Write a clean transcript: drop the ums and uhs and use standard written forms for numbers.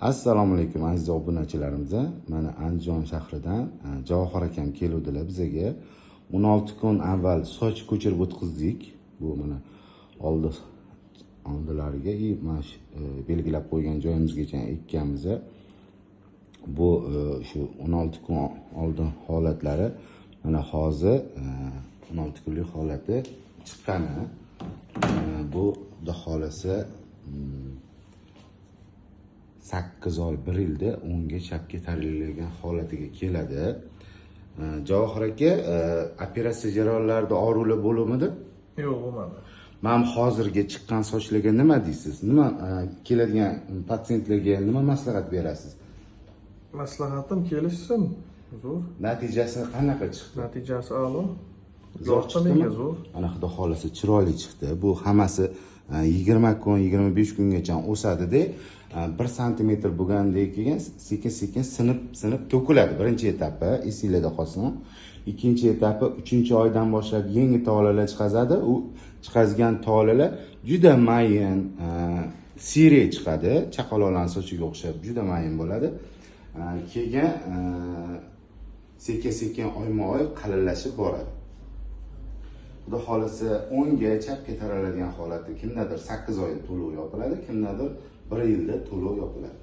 Assalomu alaykum aziz obunachilarimiz. Mana Andijon shahridan Javohir akam keluvdilar bizaga. 16 kun avval soch ko'chirib o'tkazdik. Bu mana oldilariga mana belgilab qo'ygan joyimizgacha ekkanmiz. Bu shu 16 kun oldin holatlari mana hozir 16 kunlik holati chiqqani. Bu xudo xolasa 8 oy 1 yilda o'ngga chapga taralaydigan holatiga keladi. Javohir aka, operatsiya jarayonlarida og'riqlar bo'lmadi? Yo'q, bo'lmadi. Men hozirga chiqqan sochlarga nima deysiz? Nima keladigan patsientlarga nima maslahat berasiz? Maslahatim kelishsin. Zo'r. Natijasi qanaqa chiqdi? Natijasi a'lo. Zo'r chiqdimi? Zo'r. Mana xudo xolasa chiroyli chiqdi. Bu hammasi 20 kun, 25 kungacha o'sadi-da. 1 santimetr bo'lgandan keyin sekin-sekin sinib to'kiladi. Birinchi etapi esingizda qolsin. Ikkinchi etapi 3-oydan boshlab yangi tolalar chiqazadi. U chiqazgan tolalar juda mayin, siyrak chiqadi. Chaqaloqlarning sochiga o'xshab juda mayin bo'ladi. Keyin sekin-sekin oyma-oy qalinlashib boradi. Xudo xolasa o'ngga chapga taraladigan holati kimdadir 8 oyda to'lov yopiladi, kimdadir 1 yilda to'lov yopiladi.